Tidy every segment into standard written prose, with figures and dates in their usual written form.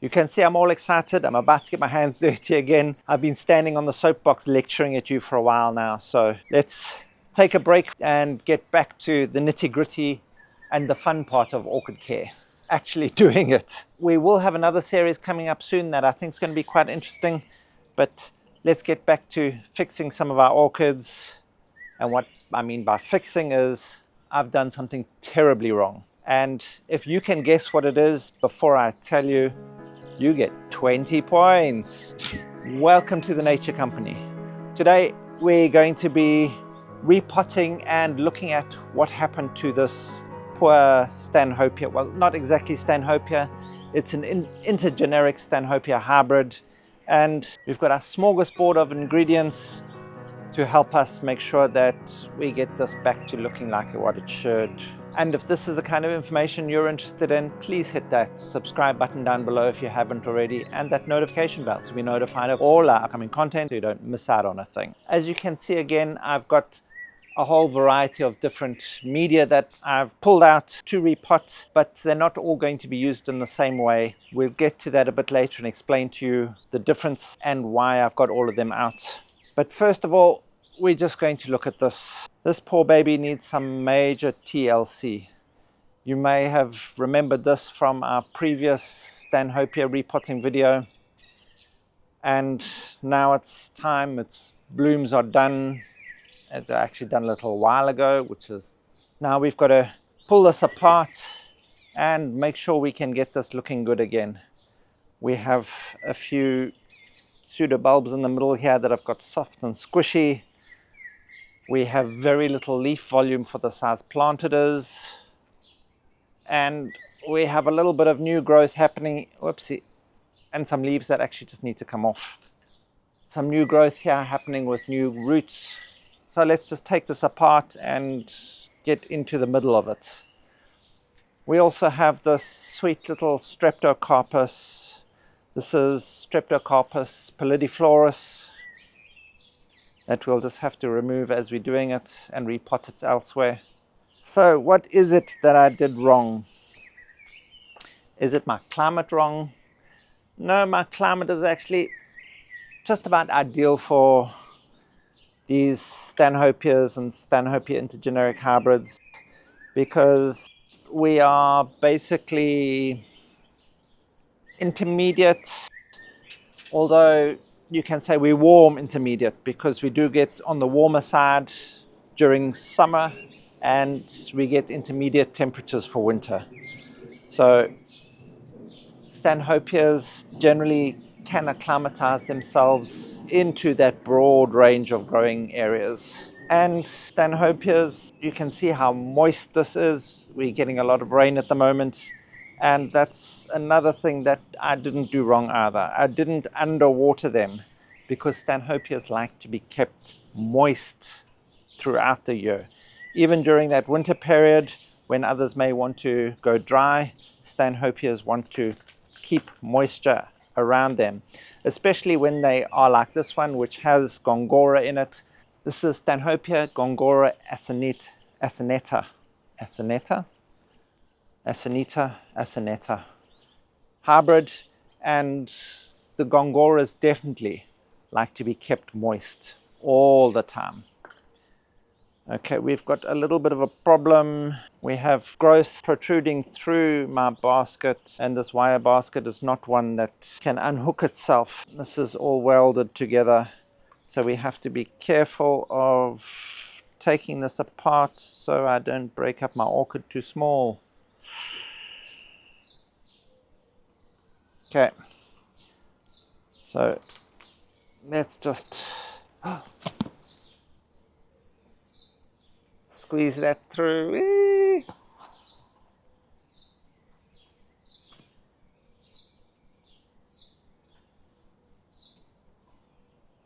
You can see I'm all excited. I'm about to get my hands dirty again. I've been standing on the soapbox lecturing at you for a while now. So let's take a break and get back to the nitty-gritty and the fun part of orchid care, actually doing it. We will have another series coming up soon that I think is going to be quite interesting, but let's get back to fixing some of our orchids. And what I mean by fixing is I've done something terribly wrong. And if you can guess what it is before I tell you, you get 20 points. Welcome to the Nature Company. Today we're going to be repotting and looking at what happened to this poor Stanhopea. Well, not exactly Stanhopea, it's an intergeneric Stanhopea hybrid. And we've got our smorgasbord of ingredients to help us make sure that we get this back to looking like what it should. And if this is the kind of information you're interested in, please hit that subscribe button down below if you haven't already, and that notification bell to be notified of all our upcoming content so you don't miss out on a thing. As you can see again, I've got a whole variety of different media that I've pulled out to repot, but they're not all going to be used in the same way. We'll get to that a bit later and explain to you the difference and why I've got all of them out. But first of all, we're just going to look at this. This poor baby needs some major TLC. You may have remembered this from our previous Stanhopea repotting video. And now it's time, its blooms are done. They're actually done a little while ago, which is now we've got to pull this apart and make sure we can get this looking good again. We have a few pseudobulbs in the middle here that have got soft and squishy. We have very little leaf volume for the size plant it is. And we have a little bit of new growth happening, whoopsie, and some leaves that actually just need to come off. Some new growth here happening with new roots. So let's just take this apart and get into the middle of it. We also have this sweet little Streptocarpus. This is Streptocarpus pallidiflorus that we'll just have to remove as we're doing it and repot it elsewhere. So what is it that I did wrong? Is it my climate wrong? No, my climate is actually just about ideal for these Stanhopeas and Stanhopea intergeneric hybrids, because we are basically intermediate, although you can say we're warm intermediate, because we do get on the warmer side during summer and we get intermediate temperatures for winter. So Stanhopeas generally can acclimatize themselves into that broad range of growing areas. And Stanhopeas, you can see how moist this is. We're getting a lot of rain at the moment. And that's another thing that I didn't do wrong either. I didn't underwater them, because Stanhopeas like to be kept moist throughout the year. Even during that winter period when others may want to go dry, Stanhopeas want to keep moisture around them, especially when they are like this one, which has Gongora in it. This is Stanhopea Gongora acineta hybrid, and the Gongoras definitely like to be kept moist all the time. Okay, we've got a little bit of a problem. We have growth protruding through my basket, and this wire basket is not one that can unhook itself. This is all welded together, so we have to be careful of taking this apart so I don't break up my orchid too small. Okay, so let's just squeeze that through. Whee!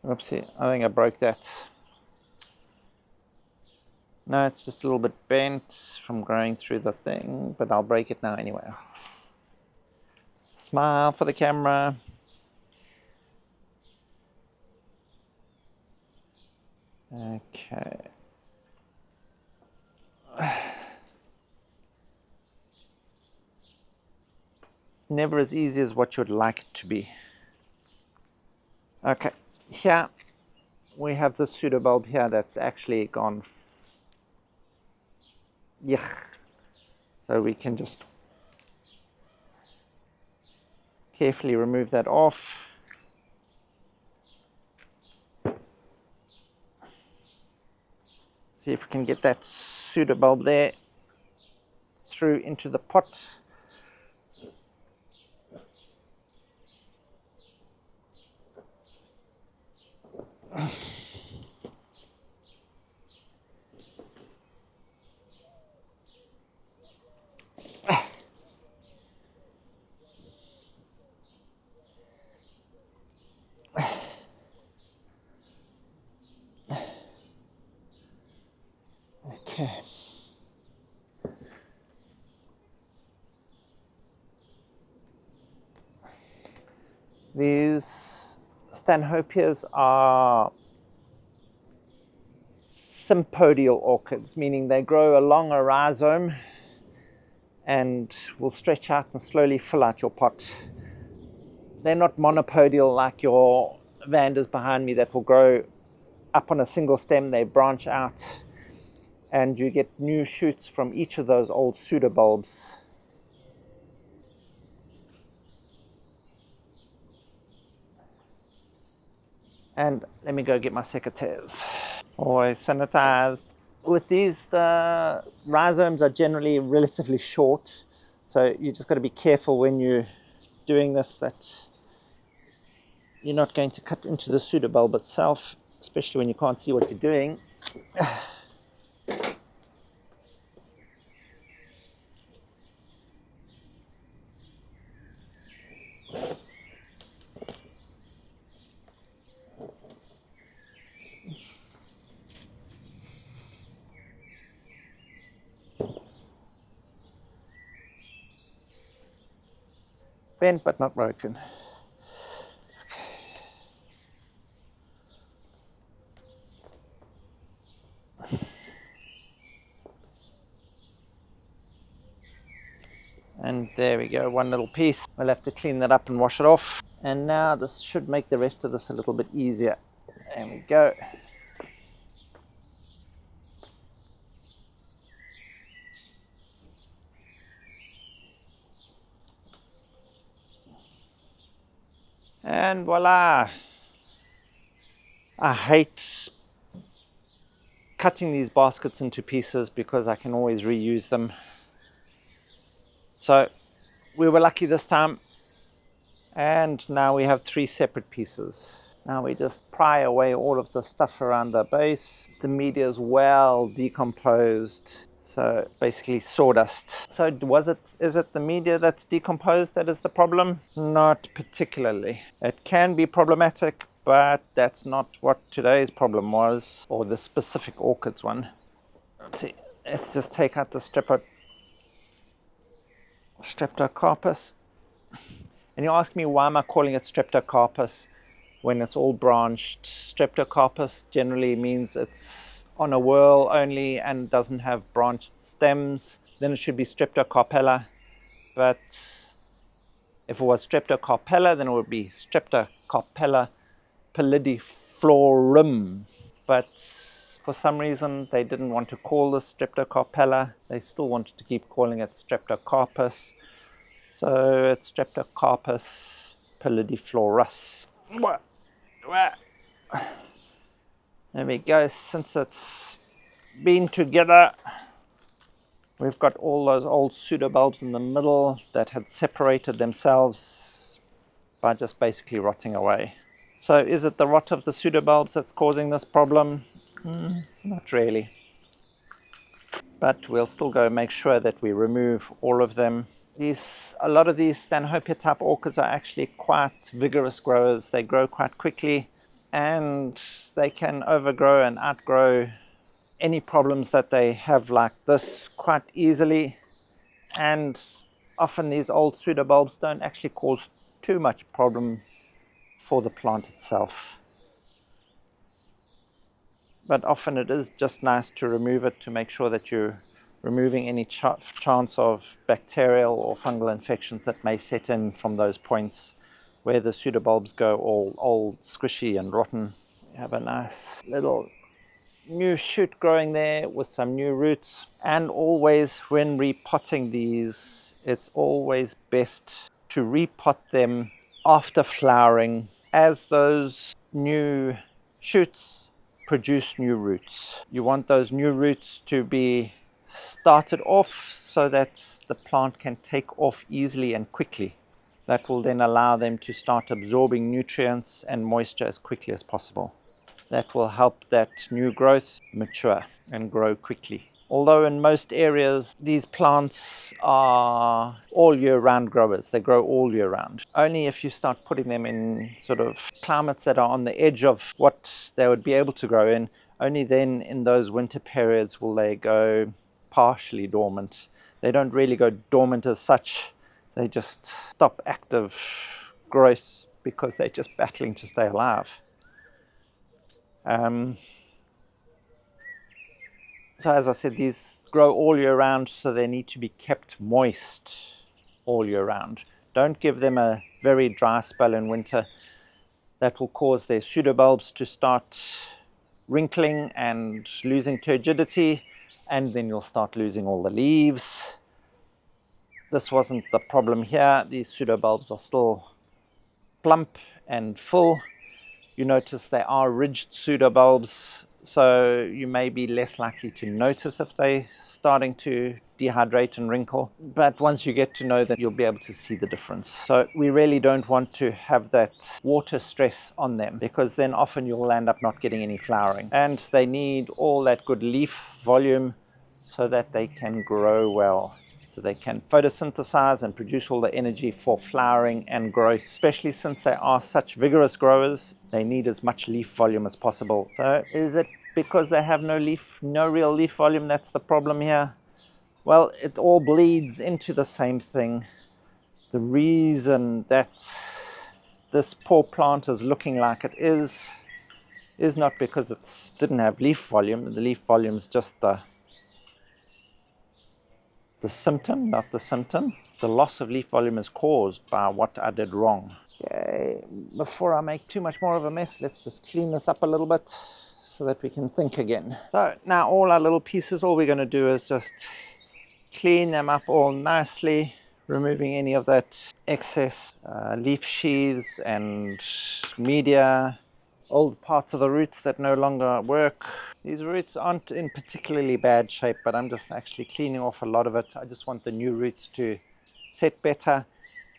Oopsie, I think I broke that. No, it's just a little bit bent from going through the thing, but I'll break it now anyway. Smile for the camera. Okay. never as easy as what you'd like it to be. Okay, here we have the pseudobulb here that's actually gone yuck. So we can just carefully remove that off. See if we can get that pseudobulb there through into the pot. Okay. These Stanhopeas are sympodial orchids, meaning they grow along a rhizome and will stretch out and slowly fill out your pot. They're not monopodial like your Vandas behind me that will grow up on a single stem. They branch out and you get new shoots from each of those old pseudobulbs. And let me go get my secateurs. Always sanitized. With these, the rhizomes are generally relatively short, so you just got to be careful when you're doing this that you're not going to cut into the pseudobulb itself, especially when you can't see what you're doing. Bent but not broken. And there we go, one little piece. We'll have to clean that up and wash it off. And now this should make the rest of this a little bit easier. There we go. And voila! I hate cutting these baskets into pieces because I can always reuse them. So we were lucky this time, and now we have 3 separate pieces. Now we just pry away all of the stuff around the base. The media is well decomposed, so basically sawdust. So is it the media that's decomposed that is the problem? Not particularly. It can be problematic, but that's not what today's problem was, or the specific orchids one. Let's see, let's just take out the streptocarpus. And you ask me, why am I calling it streptocarpus when it's all branched? Streptocarpus generally means it's on a whorl only and doesn't have branched stems. Then it should be streptocarpella. But if it was streptocarpella, then it would be streptocarpella pallidiflorum. But for some reason, they didn't want to call this streptocarpella. They still wanted to keep calling it streptocarpus. So it's Streptocarpus pallidiflorus. There we go. Since it's been together, we've got all those old pseudobulbs in the middle that had separated themselves by just basically rotting away. So is it the rot of the pseudobulbs that's causing this problem? Not really. But we'll still go make sure that we remove all of them. A lot of these Stanhopea type orchids are actually quite vigorous growers. They grow quite quickly and they can overgrow and outgrow any problems that they have like this quite easily. And often these old pseudobulbs don't actually cause too much problem for the plant itself. But often it is just nice to remove it to make sure that you removing any chance of bacterial or fungal infections that may set in from those points where the pseudobulbs go all old, squishy and rotten. We have a nice little new shoot growing there with some new roots. And always when repotting these, it's always best to repot them after flowering, as those new shoots produce new roots. You want those new roots to be started off so that the plant can take off easily and quickly. That will then allow them to start absorbing nutrients and moisture as quickly as possible. That will help that new growth mature and grow quickly. Although in most areas these plants are all year round growers, they grow all year round. Only if you start putting them in sort of climates that are on the edge of what they would be able to grow in, only then in those winter periods will they go partially dormant. They don't really go dormant as such, they just stop active growth because they're just battling to stay alive. So as I said, these grow all year round, so they need to be kept moist all year round. Don't give them a very dry spell in winter. That will cause their pseudobulbs to start wrinkling and losing turgidity, and then you'll start losing all the leaves. This wasn't the problem here. These pseudobulbs are still plump and full. You notice they are ridged pseudobulbs, so you may be less likely to notice if they're starting to dehydrate and wrinkle. But once you get to know them, you'll be able to see the difference. So we really don't want to have that water stress on them, because then often you'll end up not getting any flowering. And they need all that good leaf volume so that they can grow well. So they can photosynthesize and produce all the energy for flowering and growth. Especially since they are such vigorous growers, they need as much leaf volume as possible. So is it because they have no real leaf volume that's the problem here? Well, it all bleeds into the same thing. The reason that this poor plant is looking like it is not because it didn't have leaf volume. The leaf volume is just the symptom, not the symptom. The loss of leaf volume is caused by what I did wrong. Okay, before I make too much more of a mess, let's just clean this up a little bit so that we can think again. So now all our little pieces, all we're going to do is just clean them up all nicely, removing any of that excess leaf sheaths and media, old parts of the roots that no longer work. These roots aren't in particularly bad shape, but I'm just actually cleaning off a lot of it. I just want the new roots to set better,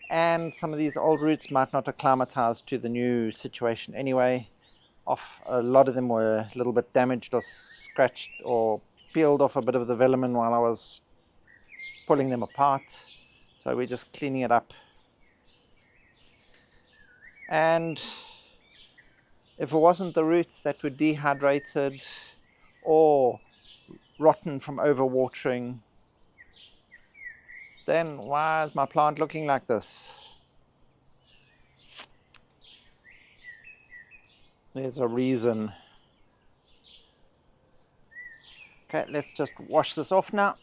and some of these old roots might not acclimatize to the new situation anyway. A lot of them were a little bit damaged or scratched or peeled off a bit of the velamen while I was pulling them apart, so we're just cleaning it up. And if it wasn't the roots that were dehydrated or rotten from overwatering, then why is my plant looking like this? There's a reason. Okay, let's just wash this off now.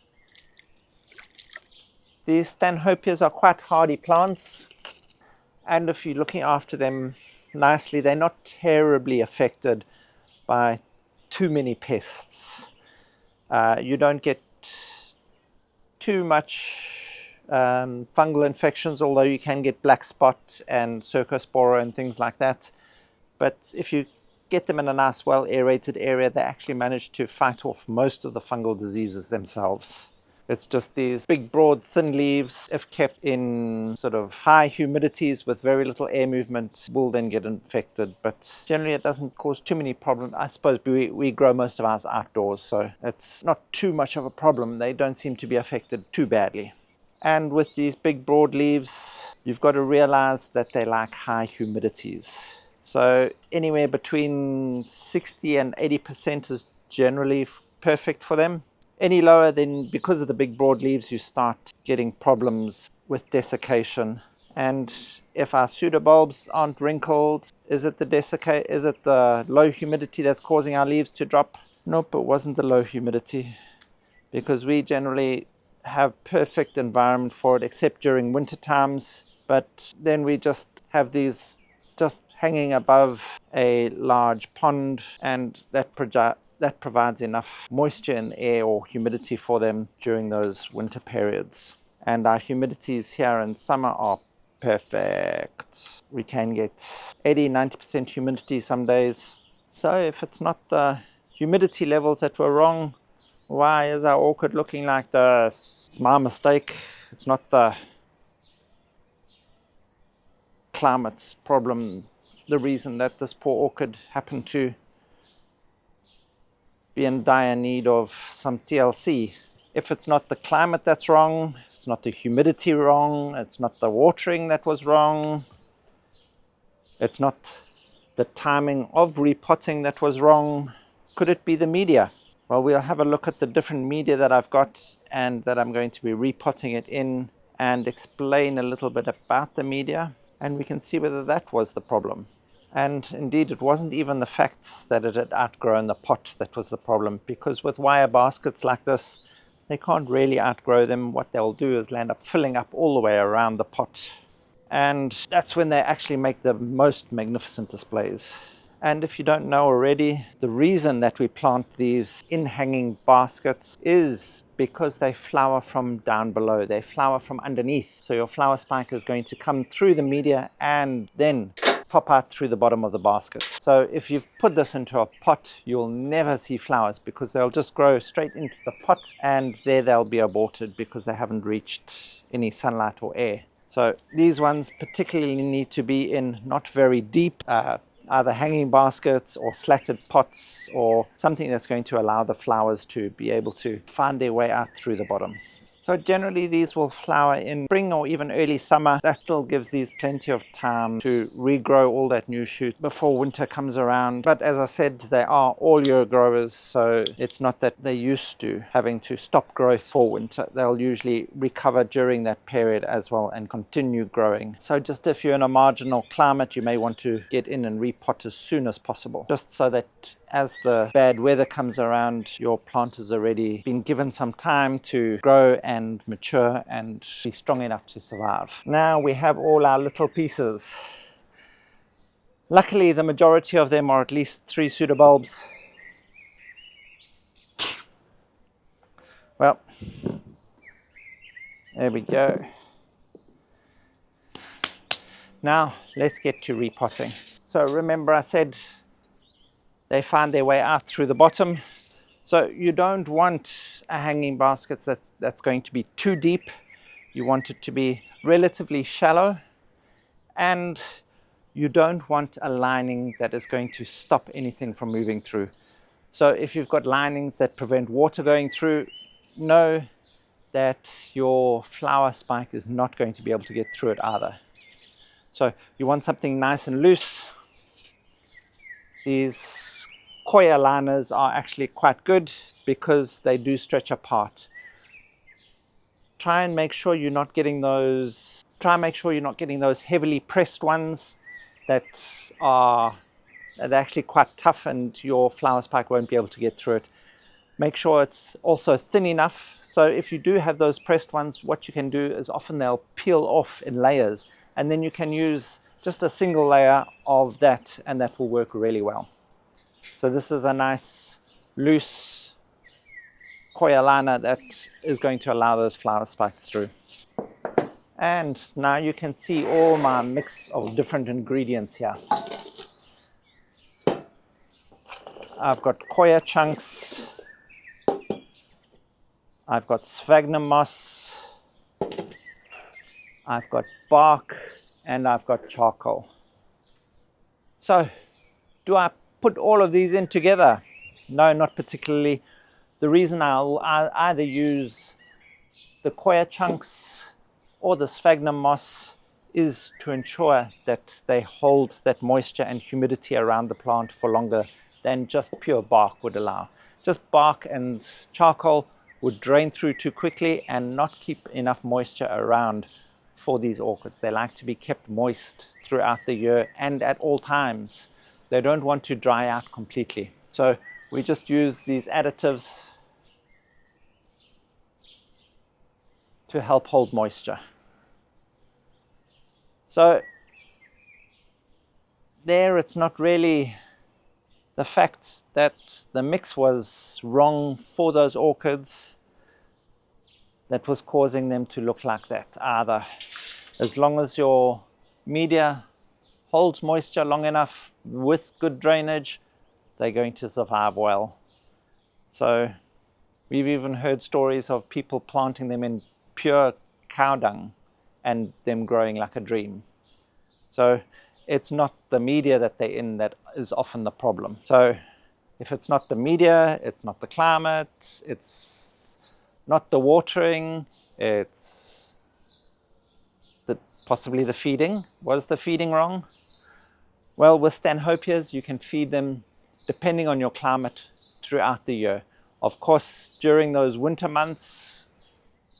These Stanhopeas are quite hardy plants, and if you're looking after them nicely, they're not terribly affected by too many pests. You don't get too much fungal infections, although you can get black spot and cercospora and things like that. But if you get them in a nice, well aerated area, they actually manage to fight off most of the fungal diseases themselves. It's just these big, broad, thin leaves, if kept in sort of high humidities with very little air movement, will then get infected. But generally it doesn't cause too many problems. I suppose we grow most of ours outdoors, so it's not too much of a problem. They don't seem to be affected too badly. And with these big, broad leaves, you've got to realize that they like high humidities. So anywhere between 60 and 80% is generally perfect for them. Any lower, then because of the big broad leaves, you start getting problems with desiccation. And if our pseudobulbs aren't wrinkled, is it the low humidity that's causing our leaves to drop? Nope, it wasn't the low humidity, because we generally have perfect environment for it except during winter times. But then we just have these just hanging above a large pond, and that provides enough moisture in the air or humidity for them during those winter periods. And our humidities here in summer are perfect. We can get 80-90% humidity some days. So if it's not the humidity levels that were wrong, why is our orchid looking like this? It's my mistake. It's not the climate's problem, the reason that this poor orchid happened to be in dire need of some TLC. If it's not the climate that's wrong, it's not the humidity wrong, it's not the watering that was wrong, it's not the timing of repotting that was wrong, could it be the media? Well, we'll have a look at the different media that I've got and that I'm going to be repotting it in, and explain a little bit about the media, and we can see whether that was the problem. And indeed, it wasn't even the fact that it had outgrown the pot that was the problem, because with wire baskets like this, they can't really outgrow them. What they'll do is land up filling up all the way around the pot. And that's when they actually make the most magnificent displays. And if you don't know already, the reason that we plant these in hanging baskets is because they flower from down below. They flower from underneath. So your flower spike is going to come through the media and then pop out through the bottom of the basket. So if you've put this into a pot, you'll never see flowers, because they'll just grow straight into the pot, and there they'll be aborted because they haven't reached any sunlight or air. So these ones particularly need to be in not very deep, either hanging baskets or slatted pots, or something that's going to allow the flowers to be able to find their way out through the bottom. So generally these will flower in spring or even early summer. That still gives these plenty of time to regrow all that new shoot before winter comes around. But as I said, they are all year growers, so it's not that they're used to having to stop growth for winter. They'll usually recover during that period as well and continue growing. So just if you're in a marginal climate, you may want to get in and repot as soon as possible, just so that as the bad weather comes around, your plant has already been given some time to grow and mature and be strong enough to survive. Now we have all our little pieces. Luckily, the majority of them are at least 3 pseudobulbs. Well, there we go. Now let's get to repotting. So remember I said they find their way out through the bottom. So you don't want a hanging basket that's going to be too deep. You want it to be relatively shallow, and you don't want a lining that is going to stop anything from moving through. So if you've got linings that prevent water going through, know that your flower spike is not going to be able to get through it either. So you want something nice and loose. These coir liners are actually quite good because they do stretch apart. Try and make sure you're not getting those heavily pressed ones that are actually quite tough, and your flower spike won't be able to get through it. Make sure it's also thin enough. So if you do have those pressed ones, what you can do is often they'll peel off in layers, and then you can use just a single layer of that, and that will work really well. So this is a nice loose coir liner that is going to allow those flower spikes through. And now you can see all my mix of different ingredients here. I've got coir chunks, I've got sphagnum moss, I've got bark, and I've got charcoal. So do I put all of these in together? No, not particularly. The reason I'll either use the coir chunks or the sphagnum moss is to ensure that they hold that moisture and humidity around the plant for longer than just pure bark would allow. Just bark and charcoal would drain through too quickly and not keep enough moisture around for these orchids. They like to be kept moist throughout the year and at all times. They don't want to dry out completely. So we just use these additives to help hold moisture. So there, it's not really the fact that the mix was wrong for those orchids that was causing them to look like that either. As long as your media holds moisture long enough with good drainage, they're going to survive well. So we've even heard stories of people planting them in pure cow dung and them growing like a dream. So it's not the media that they're in that is often the problem. So if it's not the media, it's not the climate, it's not the watering, it's possibly the feeding. Was the feeding wrong? Well, with Stanhopeas, you can feed them depending on your climate throughout the year. Of course, during those winter months,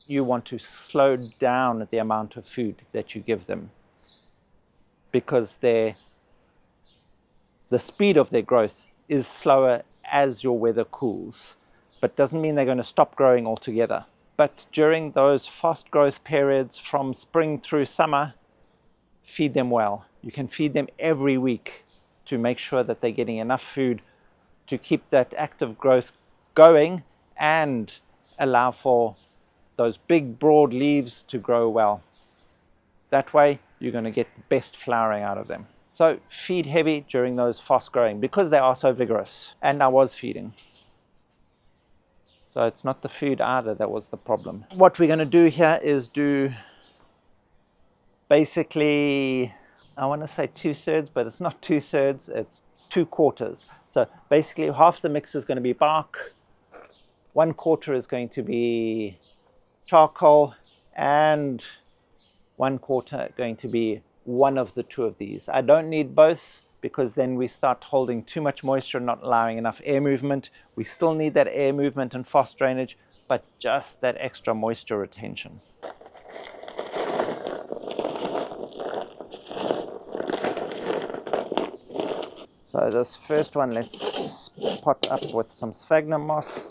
you want to slow down the amount of food that you give them, because the speed of their growth is slower as your weather cools, but doesn't mean they're going to stop growing altogether. But during those fast growth periods from spring through summer, feed them well. You can feed them every week to make sure that they're getting enough food to keep that active growth going and allow for those big broad leaves to grow well. That way you're going to get the best flowering out of them. So feed heavy during those fast growing because they are so vigorous. And I was feeding. So it's not the food either that was the problem. What we're going to do here is do basically, I want to say 2/3, but it's not 2/3, it's 2/4. So basically half the mix is going to be bark, 1/4 is going to be charcoal, and 1/4 going to be one of the two of these. I don't need both, because then we start holding too much moisture, not allowing enough air movement. We still need that air movement and fast drainage, but just that extra moisture retention. So this first one, let's pot up with some sphagnum moss.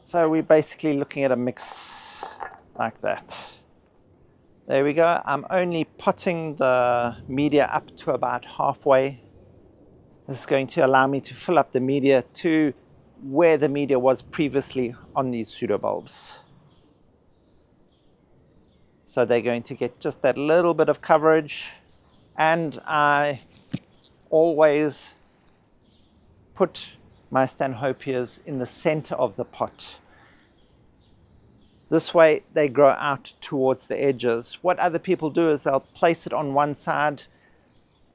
So we're basically looking at a mix like that. There we go. I'm only potting the media up to about halfway. This is going to allow me to fill up the media to where the media was previously on these pseudobulbs. So they're going to get just that little bit of coverage, and I always put my Stanhopeas in the center of the pot. This way they grow out towards the edges. What other people do is they'll place it on one side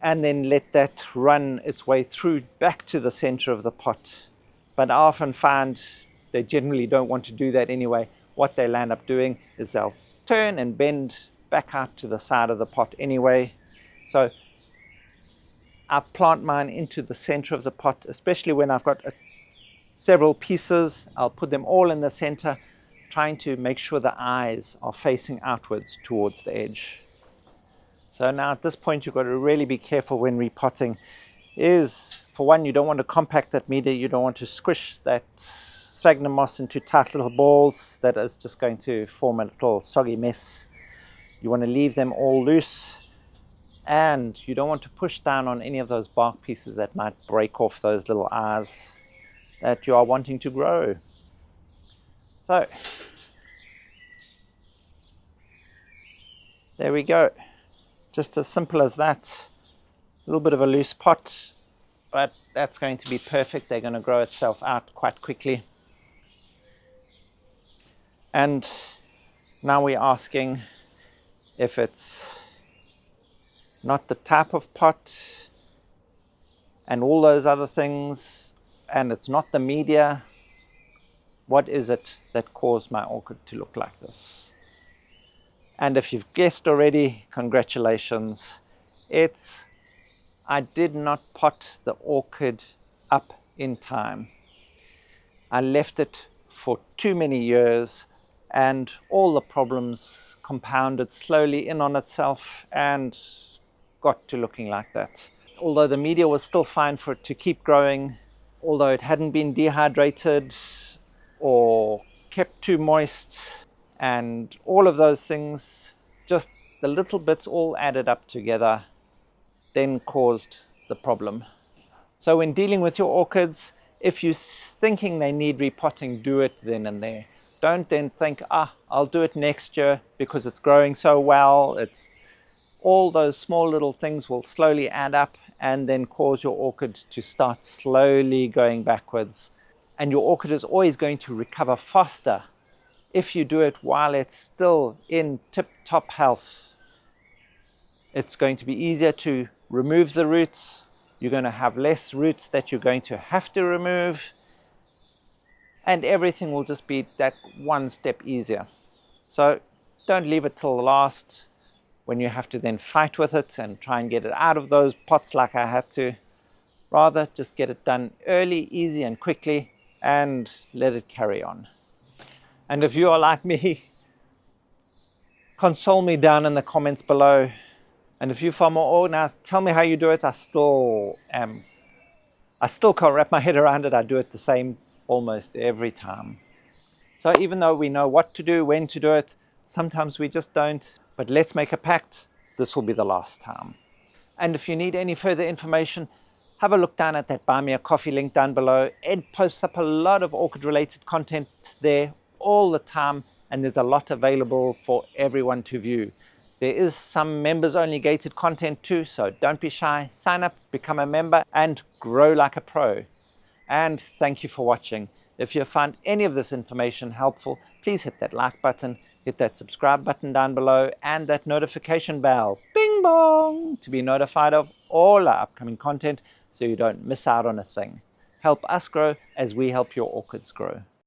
and then let that run its way through back to the center of the pot. But I often find they generally don't want to do that anyway. What they'll end up doing is they'll turn and bend back out to the side of the pot anyway. So I plant mine into the center of the pot, especially when I've got several pieces. I'll put them all in the center, trying to make sure the eyes are facing outwards towards the edge. So now at this point, you've got to really be careful when repotting. For one, you don't want to compact that media. You don't want to squish that sphagnum moss into tight little balls. That is just going to form a little soggy mess. You want to leave them all loose, and you don't want to push down on any of those bark pieces that might break off those little eyes that you are wanting to grow. So there we go. Just as simple as that. A little bit of a loose pot, but that's going to be perfect. They're going to grow itself out quite quickly. And now we're asking if it's not the type of pot and all those other things, and it's not the media. What is it that caused my orchid to look like this? And if you've guessed already, congratulations. I did not pot the orchid up in time. I left it for too many years and all the problems compounded slowly in on itself and got to looking like that. Although the media was still fine for it to keep growing, although it hadn't been dehydrated or kept too moist, and all of those things, just the little bits all added up together, then caused the problem. So when dealing with your orchids, if you're thinking they need repotting, do it then and there. Don't then think, I'll do it next year because it's growing so well. All those small little things will slowly add up and then cause your orchid to start slowly going backwards. And your orchid is always going to recover faster if you do it while it's still in tip-top health. It's going to be easier to remove the roots. You're going to have less roots that you're going to have to remove, and everything will just be that one step easier. So don't leave it till the last when you have to then fight with it and try and get it out of those pots like I had to. Rather, just get it done early, easy and quickly, and let it carry on. And if you are like me, console me down in the comments below. And if you're far more organized, tell me how you do it. I still can't wrap my head around it. I do it the same almost every time. So even though we know what to do, when to do it, sometimes we just don't. But let's make a pact. This will be the last time. And if you need any further information, have a look down at that Buy Me a Coffee link down below. Ed posts up a lot of orchid related content there all the time, and there's a lot available for everyone to view. There is some members only gated content too, so don't be shy. Sign up, become a member, and grow like a pro. And thank you for watching. If you found any of this information helpful, please hit that like button, hit that subscribe button down below, and that notification bell, bing bong, to be notified of all our upcoming content so you don't miss out on a thing. Help us grow as we help your orchids grow.